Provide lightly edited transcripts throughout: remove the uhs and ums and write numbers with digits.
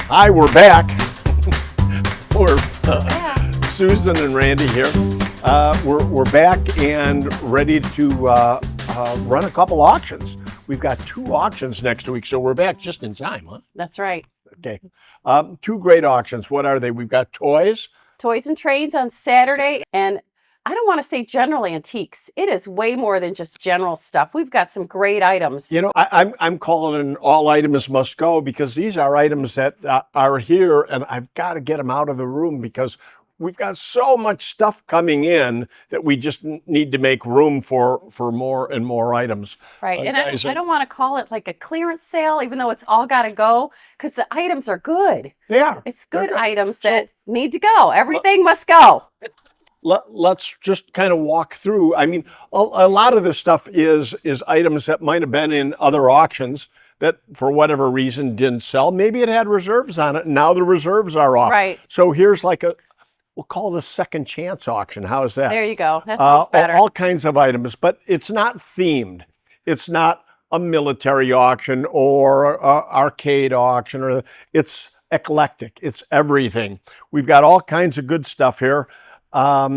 Hi, we're back. We're Susan and Randy here. We're back and ready to run a couple auctions. We've got 2 auctions next week, so we're back just in time, huh? That's right. Okay. 2 great auctions. What are they? We've got toys and trades on Saturday, and I don't want to say general antiques. It is way more than just general stuff. We've got some great items. You know, I'm calling an all items must go, because these are items that are here, and I've got to get them out of the room because we've got so much stuff coming in that we just need to make room for more and more items. Right, and I don't want to call it like a clearance sale, even though it's all got to go, because the items are good. They are. It's good items that need to go. Everything must go. Let's just kind of walk through. I mean, a lot of this stuff is items that might have been in other auctions that for whatever reason didn't sell. Maybe it had reserves on it, and now the reserves are off. Right. So here's like we'll call it a second chance auction. How's that? There you go. That sounds better. All kinds of items, but it's not themed. It's not a military auction or a arcade auction, it's eclectic. It's everything. We've got all kinds of good stuff here. I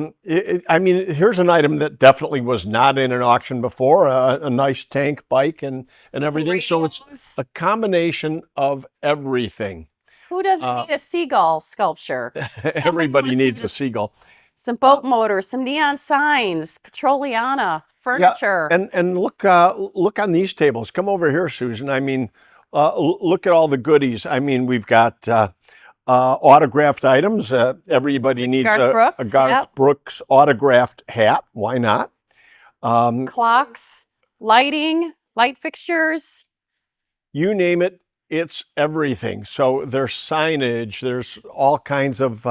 mean, here's an item that definitely was not in an auction before, a nice tank bike and everything. So it's a combination of everything. Who doesn't need a seagull sculpture? Everybody needs a seagull. Some boat motors, some neon signs, Petroliana, furniture. Yeah, and look on these tables. Come over here, Susan. I mean, look at all the goodies. I mean, we've got autographed items. Everybody needs a Garth Brooks autographed hat. Why not? Clocks, lighting, light fixtures. You name it, it's everything. So there's signage. There's all kinds of,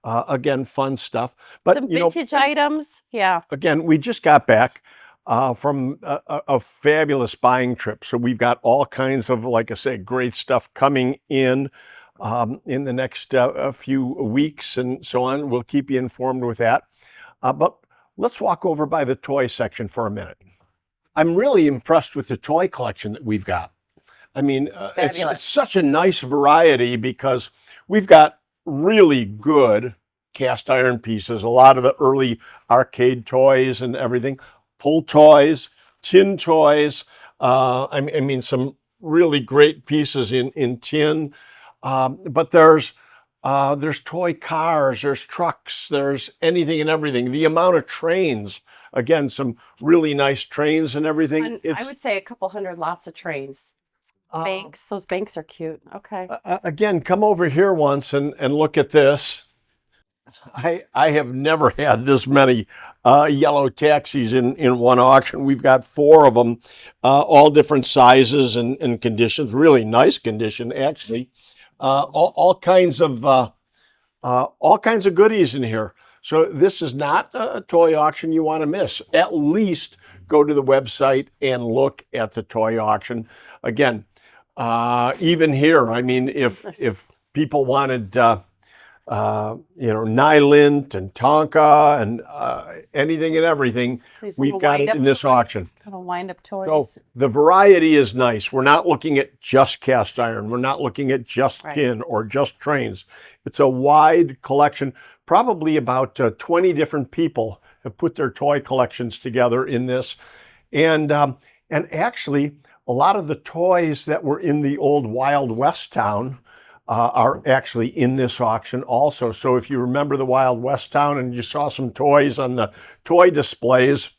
again, fun stuff. But some vintage items. Yeah. Again, we just got back from a fabulous buying trip. So we've got all kinds of, like I say, great stuff coming in the next few weeks and so on. We'll keep you informed with that. But let's walk over by the toy section for a minute. I'm really impressed with the toy collection that we've got. I mean, it's such a nice variety because we've got really good cast iron pieces, a lot of the early arcade toys and everything, pull toys, tin toys. I mean, some really great pieces in tin. But there's toy cars, there's trucks, there's anything and everything. The amount of trains, again, some really nice trains and everything. I would say a couple hundred lots of trains. Banks, those banks are cute. Okay. Again, come over here once and look at this. I have never had this many yellow taxis in one auction. We've got 4 of them, all different sizes and conditions. Really nice condition, actually. All kinds of goodies in here. So this is not a toy auction you want to miss. At least go to the website and look at the toy auction. Again, even here, I mean, if people wanted, Nylint and Tonka and anything and everything, we've got it in this auction. Kind of wind-up toys. So the variety is nice. We're not looking at just cast iron. We're not looking at just tin or just trains. It's a wide collection. Probably about 20 different people have put their toy collections together in this. And actually, a lot of the toys that were in the old Wild West town are actually in this auction also. So if you remember the Wild West town and you saw some toys on the toy displays,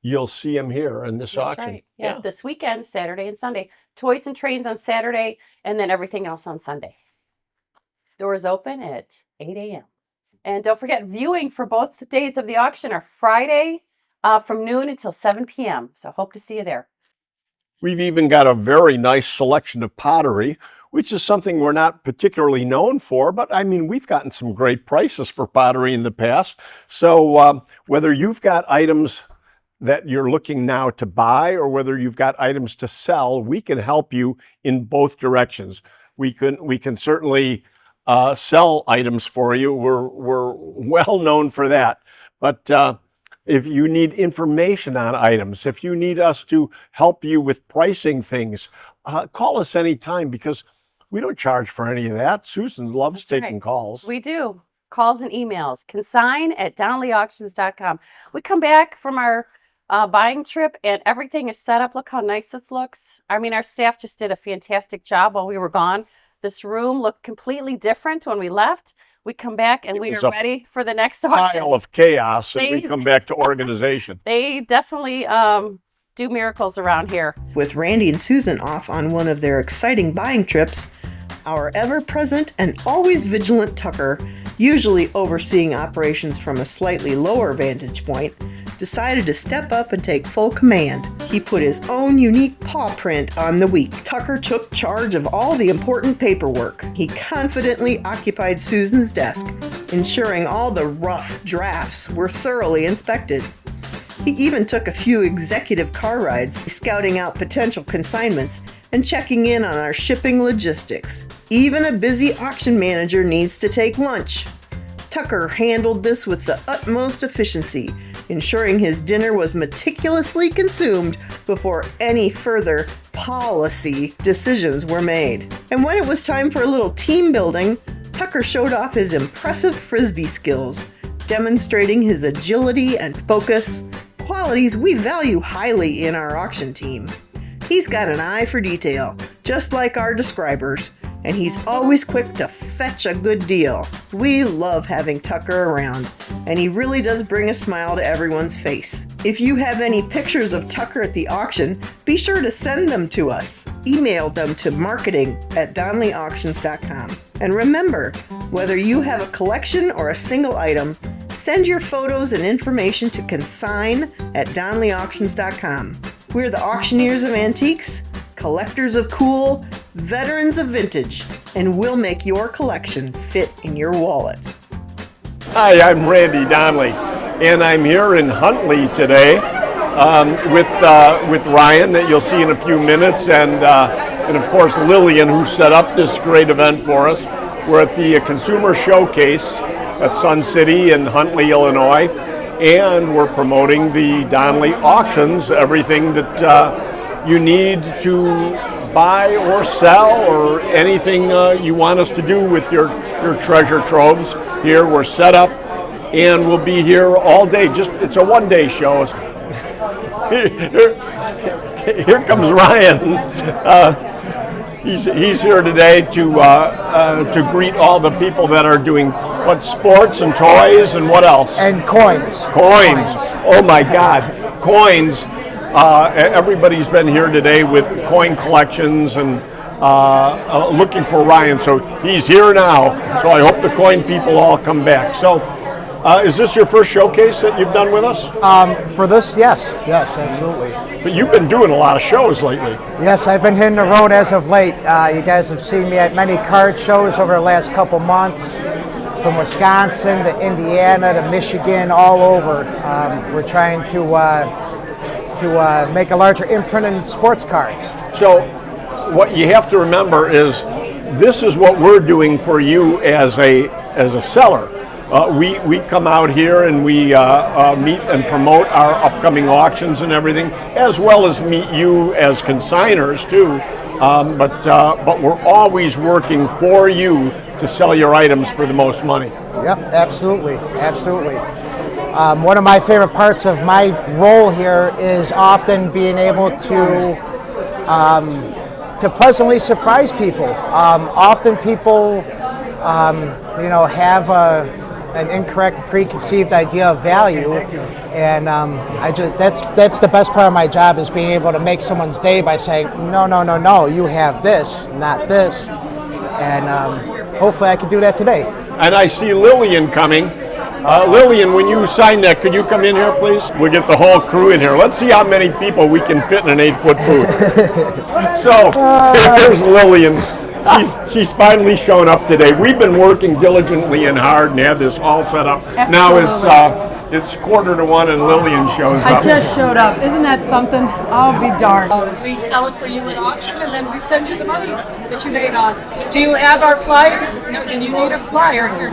you'll see them here in this auction. Right. Yeah, this weekend, Saturday and Sunday. Toys and trains on Saturday, and then everything else on Sunday. Doors open at 8 a.m. And don't forget, viewing for both days of the auction are Friday from noon until 7 p.m. So hope to see you there. We've even got a very nice selection of pottery, which is something we're not particularly known for, but I mean, we've gotten some great prices for pottery in the past. So whether you've got items that you're looking now to buy or whether you've got items to sell, we can help you in both directions. We can certainly sell items for you. We're well known for that. But if you need information on items, if you need us to help you with pricing things, call us anytime, because We don't charge for any of that. Susan loves taking calls. We do. Calls and emails. Consign@DonleyAuctions.com. We come back from our buying trip and everything is set up. Look how nice this looks. I mean, our staff just did a fantastic job while we were gone. This room looked completely different when we left. We come back and we are ready for the next auction. Pile of chaos, and we come back to organization. They definitely do miracles around here. With Randy and Susan off on one of their exciting buying trips, our ever-present and always vigilant Tucker, usually overseeing operations from a slightly lower vantage point, decided to step up and take full command. He put his own unique paw print on the week. Tucker took charge of all the important paperwork. He confidently occupied Susan's desk, ensuring all the rough drafts were thoroughly inspected. He even took a few executive car rides, scouting out potential consignments and checking in on our shipping logistics. Even a busy auction manager needs to take lunch. Tucker handled this with the utmost efficiency, ensuring his dinner was meticulously consumed before any further policy decisions were made. And when it was time for a little team building, Tucker showed off his impressive frisbee skills, demonstrating his agility and focus, qualities we value highly in our auction team. He's got an eye for detail, just like our describers, and he's always quick to fetch a good deal. We love having Tucker around, and he really does bring a smile to everyone's face. If you have any pictures of Tucker at the auction, be sure to send them to us. Email them to marketing@DonleyAuctions.com. And remember, whether you have a collection or a single item, send your photos and information to consign@DonleyAuctions.com. We're the auctioneers of antiques, collectors of cool, veterans of vintage, and we'll make your collection fit in your wallet. Hi, I'm Randy Donley, and I'm here in Huntley today with Ryan, that you'll see in a few minutes, and of course Lillian, who set up this great event for us. We're at the Consumer Showcase at Sun City in Huntley, Illinois, and we're promoting the Donley Auctions, everything that you need to buy or sell, or anything you want us to do with your treasure troves. Here we're set up, and we'll be here all day. It's a one-day show. Here comes Ryan. He's here today to greet all the people that are doing sports and toys and what else? And coins. Oh my God, coins. Everybody's been here today with coin collections and looking for Ryan. So he's here now. So I hope the coin people all come back. So is this your first showcase that you've done with us? For this, yes, absolutely. But you've been doing a lot of shows lately. Yes, I've been hitting the road as of late. You guys have seen me at many card shows over the last couple months, from Wisconsin to Indiana to Michigan, all over. We're trying to make a larger imprint in sports cards. So what you have to remember is this is what we're doing for you as a seller. We come out here and we meet and promote our upcoming auctions and everything, as well as meet you as consigners too. But we're always working for you to sell your items for the most money. Yep, absolutely. One of my favorite parts of my role here is often being able to pleasantly surprise people. Often people, have an incorrect, preconceived idea of value, and that's the best part of my job, is being able to make someone's day by saying, no, you have this, not this, and hopefully I can do that today. And I see Lillian coming. Lillian, when you sign that, could you come in here, please? We'll get the whole crew in here. Let's see how many people we can fit in an 8-foot booth. So, here's Lillian. She's finally shown up today. We've been working diligently and hard and had this all set up. Absolutely. Now it's 1:45 and Lillian shows up. I just showed up. Isn't that something? I'll be darned. We sell it for you at auction, and then we send you the money that you made on. Do you have our flyer? No, then you need a flyer. Here,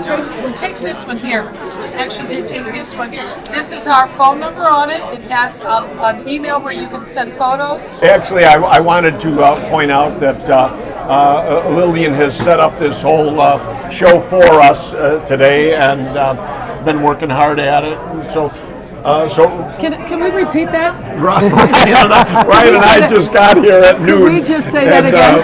take this one here. Actually, take this one. This is our phone number on it. It has an email where you can send photos. Actually, I wanted to point out that Lillian has set up this whole show for us today, and been working hard at it. And so Can we repeat that? Ryan and I just got here at noon. Can we just say that again?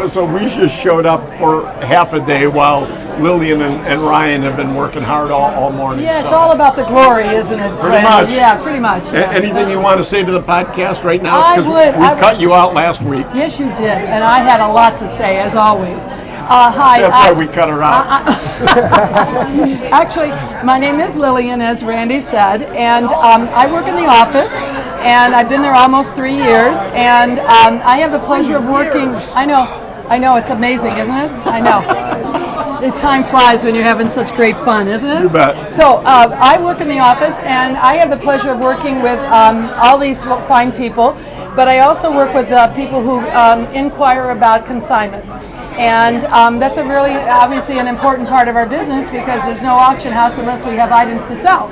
So we just showed up for half a day while Lillian and Ryan have been working hard all morning. Yeah, it's all about the glory, isn't it? Pretty much. Yeah, pretty much. Yeah. Anything you want to say to the podcast right now? I Because would. we cut you out last week. Yes, you did, and I had a lot to say, as always. Hi. That's why we cut her out. Actually, my name is Lillian, as Randy said, and I work in the office, and I've been there almost 3 years, and I have the pleasure of working. I know, it's amazing, isn't it? I know. Time flies when you're having such great fun, isn't it? You bet. So I work in the office, and I have the pleasure of working with all these fine people, but I also work with people who inquire about consignments. And that's a really, obviously, an important part of our business, because there's no auction house unless we have items to sell.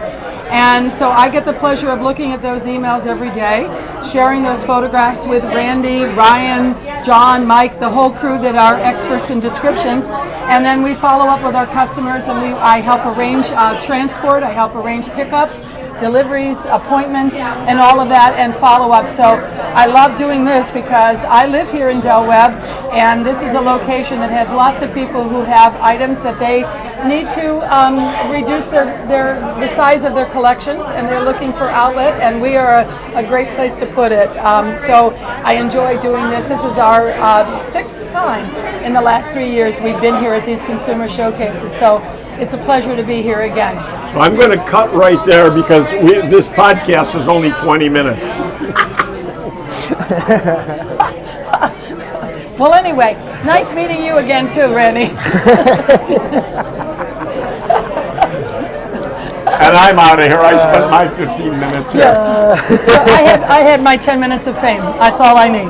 And so I get the pleasure of looking at those emails every day, sharing those photographs with Randy, Ryan, John, Mike, the whole crew that are experts in descriptions. And then we follow up with our customers, and I help arrange transport, I help arrange pickups, deliveries, appointments, and all of that, and follow up. So I love doing this because I live here in Del Webb, and this is a location that has lots of people who have items that they need to reduce the size of their collections, and they're looking for outlet, and we are a great place to put it. So I enjoy doing this. This is our 6th time in the last 3 years we've been here at these consumer showcases. So it's a pleasure to be here again. So I'm going to cut right there because this podcast is only 20 minutes. Well, anyway, nice meeting you again too, Randy. And I'm out of here. I spent my 15 minutes here. I had my 10 minutes of fame. That's all I need.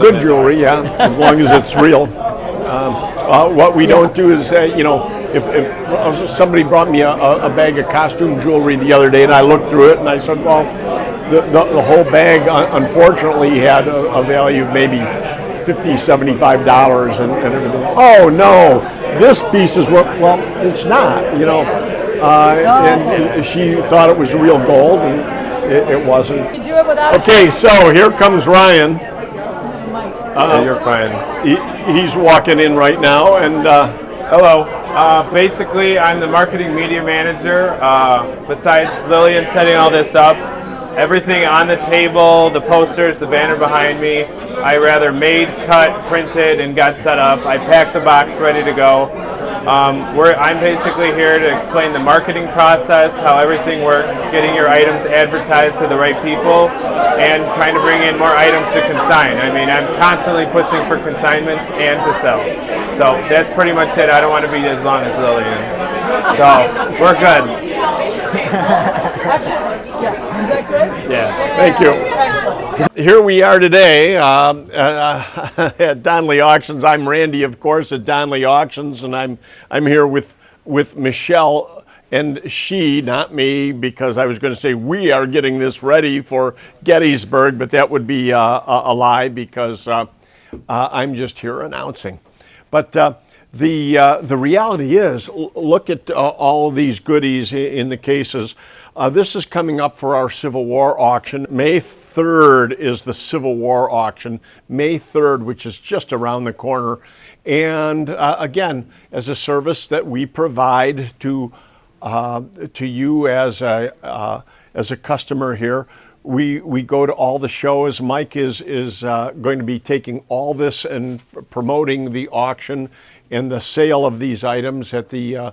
Good jewelry, yeah, as long as it's real. What we don't do is, if somebody brought me a bag of costume jewelry the other day, and I looked through it, and I said, well, the whole bag, unfortunately, had a value of maybe $50, $75 and everything. Oh, no, this piece is worth, well, it's not, and she thought it was real gold, and it wasn't. You do it without. Okay, so here comes Ryan. You're fine. He's walking in right now, and Hello. Basically, I'm the marketing media manager. Besides Lillian setting all this up, everything on the table, the posters, the banner behind me, I rather made, cut, printed, and got set up. I packed the box ready to go. I'm basically here to explain the marketing process, how everything works, getting your items advertised to the right people, and trying to bring in more items to consign. I mean, I'm constantly pushing for consignments and to sell. So that's pretty much it. I don't want to be as long as Lillian. So we're good. Is that good? Yeah. thank you. Excellent. Here we are today at Donley Auctions. I'm Randy, of course, at Donley Auctions, and I'm here with Michelle, and she, not me, because I was going to say we are getting this ready for Gettysburg, but that would be a lie because I'm just here announcing. But the reality is, look at all of these goodies in the cases. This is coming up for our Civil War auction. May 3rd is the Civil War auction. May 3rd, which is just around the corner. And again, as a service that we provide to you as a customer here, we go to all the shows. Mike is going to be taking all this and promoting the auction and the sale of these items at the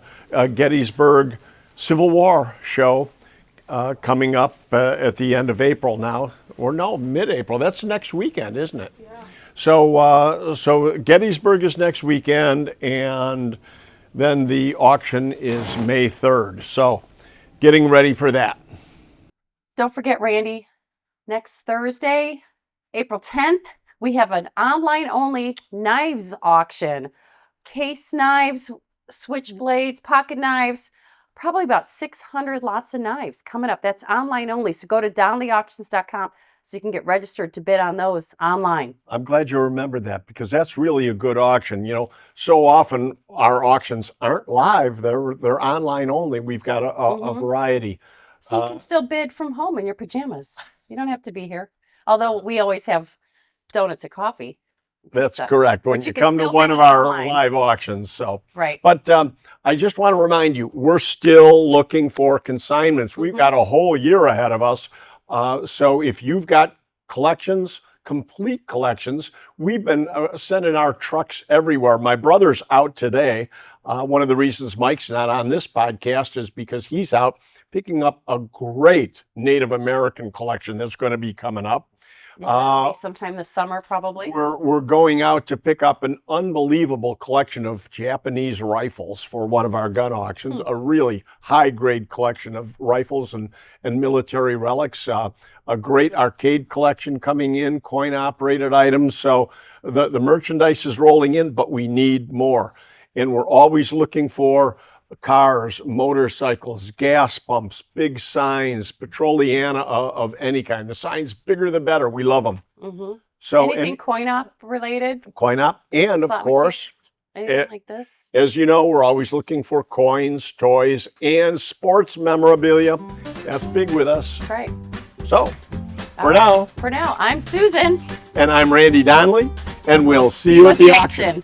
Gettysburg Civil War show. Coming up at the end of April now, or no, mid-April. That's next weekend, isn't it? Yeah. So Gettysburg is next weekend, and then the auction is May 3rd. So getting ready for that. Don't forget, Randy, next Thursday, April 10th, we have an online-only knives auction. Case knives, switchblades, pocket knives, probably about 600 lots of knives coming up. That's online only. So go to DonleyAuctions.com. so you can get registered to bid on those online. I'm glad you remembered that, because that's really a good auction. You know, so often our auctions aren't live; they're online only. We've got a variety. So you can still bid from home in your pajamas. You don't have to be here. Although we always have donuts and coffee. That's correct. When But you you can come to still one bid of our online. live auctions, so. Right. But I just want to remind you, we're still looking for consignments. We've got a whole year ahead of us. So if you've got collections, complete collections, we've been sending our trucks everywhere. My brother's out today. One of the reasons Mike's not on this podcast is because he's out picking up a great Native American collection that's going to be coming up. Yeah, sometime this summer, probably. We're going out to pick up an unbelievable collection of Japanese rifles for one of our gun auctions, a really high-grade collection of rifles and military relics, a great arcade collection coming in, coin-operated items. So the merchandise is rolling in, but we need more. And we're always looking for cars, motorcycles, gas pumps, big signs, Petroliana of any kind. The signs, bigger the better. We love them. So Anything coin-op related? coin-op, and of Slot course, Anything like this? as you know, we're always looking for coins, toys, and sports memorabilia. That's big with us. That's right. So, for now, For now, I'm Susan. and I'm Randy Donley, and we'll see you at the auction.